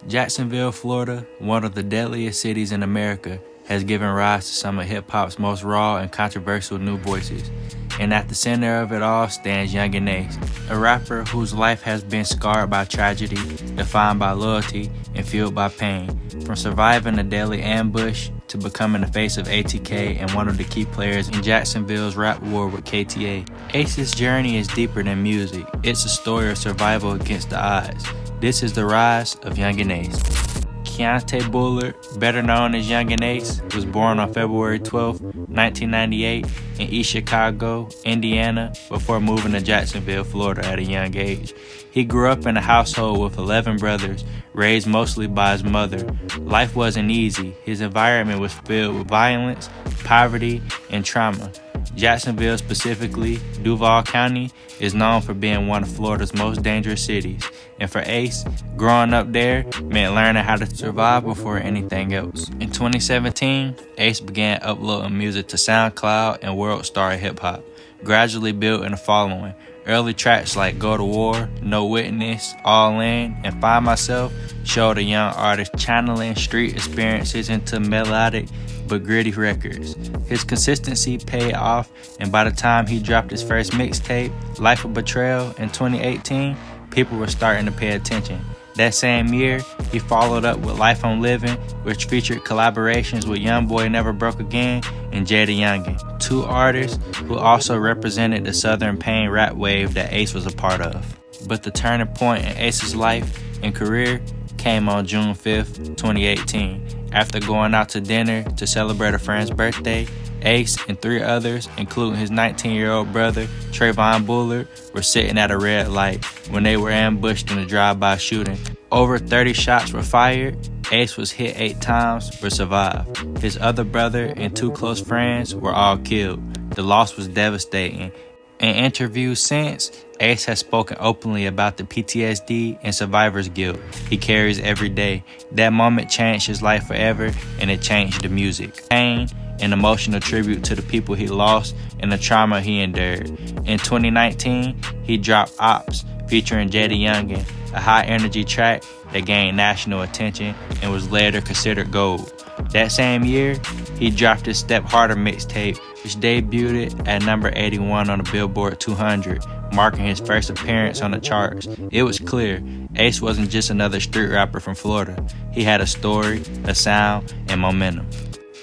Jacksonville, Florida, one of the deadliest cities in America, has given rise to some of hip-hop's most raw and controversial new voices. And at the center of it all stands Yungeen Ace, a rapper whose life has been scarred by tragedy, defined by loyalty, and fueled by pain. From surviving a deadly ambush to becoming the face of ATK and one of the key players in Jacksonville's rap war with KTA. Ace's journey is deeper than music. It's a story of survival against the odds. This is the rise of Yungeen Ace. Keontae Bullard, better known as Yungeen Ace, was born on February 12, 1998 in East Chicago, Indiana, before moving to Jacksonville, Florida at a young age. He grew up in a household with 11 brothers, raised mostly by his mother. Life wasn't easy. His environment was filled with violence, poverty, and trauma. Jacksonville, specifically Duval County, is known for being one of Florida's most dangerous cities. And for Ace, growing up there meant learning how to survive before anything else. In 2017, Ace began uploading music to SoundCloud and World Star Hip Hop, gradually building a following. Early tracks like Go to War, No Witness, All In, and Find Myself showed a young artist channeling street experiences into melodic but gritty records. His consistency paid off, and by the time he dropped his first mixtape, Life of Betrayal, in 2018, people were starting to pay attention. That same year, he followed up with Life I'm Living, which featured collaborations with Youngboy Never Broke Again and Jada Youngin, two artists who also represented the Southern Pain rap wave that Ace was a part of. But the turning point in Ace's life and career came on June 5th, 2018. After going out to dinner to celebrate a friend's birthday, Ace and three others, including his 19-year-old brother, Trayvon Bullard, were sitting at a red light when they were ambushed in a drive-by shooting. Over 30 shots were fired. Ace was hit 8 times but survived. His other brother and 2 close friends were all killed. The loss was devastating. In interviews since, Ace has spoken openly about the PTSD and survivor's guilt he carries every day. That moment changed his life forever, and it changed the music. Pain, an emotional tribute to the people he lost and the trauma he endured. In 2019, he dropped Opps, featuring Jada Youngin, a high-energy track that gained national attention and was later considered gold. That same year, he dropped his Step Harder mixtape, which debuted at number 81 on the Billboard 200, marking his first appearance on the charts. It was clear, Ace wasn't just another street rapper from Florida. He had a story, a sound, and momentum.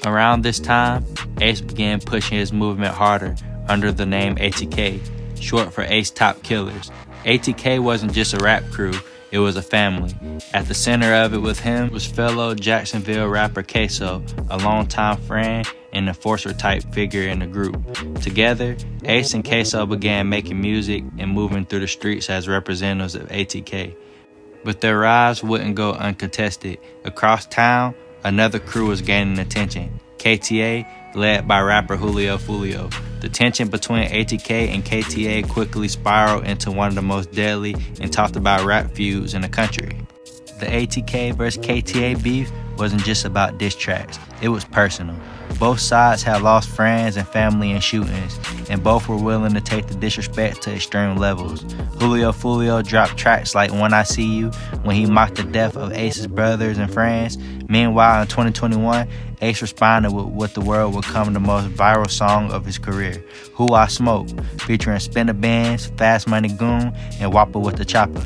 Around this time, Ace began pushing his movement harder under the name ATK, short for Ace Top Killers. ATK wasn't just a rap crew, it was a family. At the center of it with him was fellow Jacksonville rapper Ksoo, a longtime friend and enforcer-type figure in the group. Together, Ace and Ksoo began making music and moving through the streets as representatives of ATK. But their rise wouldn't go uncontested. Across town, another crew was gaining attention, KTA, led by rapper Julio Foolio. The tension between ATK and KTA quickly spiraled into one of the most deadly and talked about rap feuds in the country. The ATK vs KTA beef wasn't just about diss tracks, it was personal. Both sides had lost friends and family in shootings, and both were willing to take the disrespect to extreme levels. Julio Foolio dropped tracks like When I See You, when he mocked the death of Ace's brothers and friends. Meanwhile, in 2021, Ace responded with what the world would become the most viral song of his career, Who I Smoke, featuring Spinner Benz, Fast Money Goon, and Whopper with the Chopper.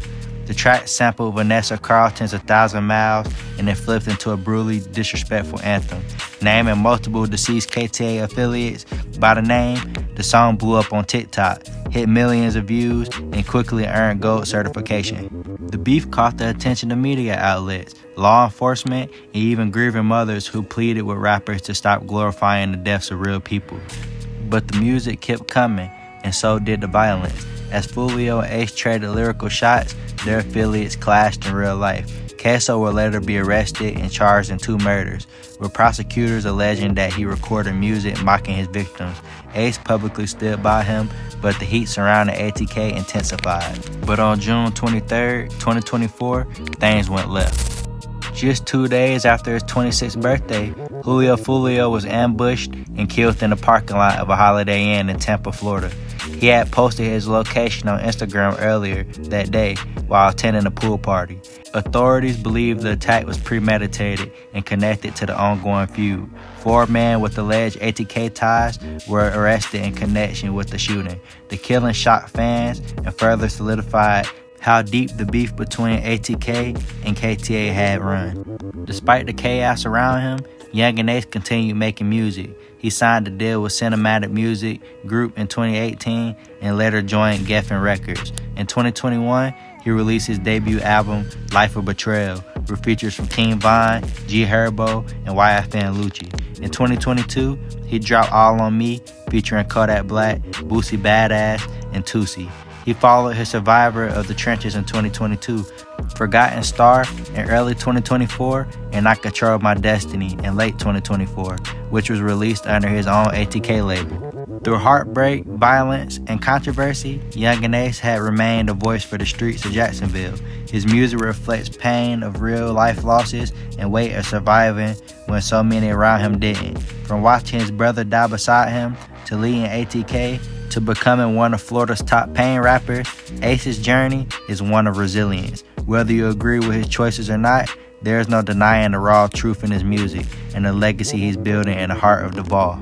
The track sampled Vanessa Carlton's 1,000 Miles and then flipped into a brutally disrespectful anthem. Naming multiple deceased KTA affiliates by the name, the song blew up on TikTok, hit millions of views, and quickly earned gold certification. The beef caught the attention of media outlets, law enforcement, and even grieving mothers who pleaded with rappers to stop glorifying the deaths of real people. But the music kept coming, and so did the violence. As Julio and Ace traded lyrical shots, their affiliates clashed in real life. Ksoo would later be arrested and charged in 2 murders, with prosecutors alleging that he recorded music mocking his victims. Ace publicly stood by him, but the heat surrounding ATK intensified. But on June 23, 2024, things went left. Just 2 days after his 26th birthday, Julio Foolio was ambushed and killed in the parking lot of a Holiday Inn in Tampa, Florida. He had posted his location on Instagram earlier that day while attending a pool party. Authorities believe the attack was premeditated and connected to the ongoing feud. 4 men with alleged ATK ties were arrested in connection with the shooting. The killing shocked fans and further solidified how deep the beef between ATK and KTA had run. Despite the chaos around him, Yungeen Ace continued making music. He signed a deal with Cinematic Music Group in 2018 and later joined Geffen Records. In 2021, he released his debut album, Life of Betrayal, with features from King Von, G Herbo, and YFN Lucci. In 2022, he dropped All On Me, featuring Kodak Black, Boosie Badass, and Toosii. He followed his Survivor of the Trenches in 2022, Forgotten Star in early 2024, and I Control My Destiny in late 2024, which was released under his own ATK label. Through heartbreak, violence, and controversy, Yungeen Ace had remained a voice for the streets of Jacksonville. His music reflects pain of real-life losses and weight of surviving when so many around him didn't. From watching his brother die beside him, to leading ATK, to becoming one of Florida's top paying rappers, Ace's journey is one of resilience. Whether you agree with his choices or not, there is no denying the raw truth in his music and the legacy he's building in the heart of Duval.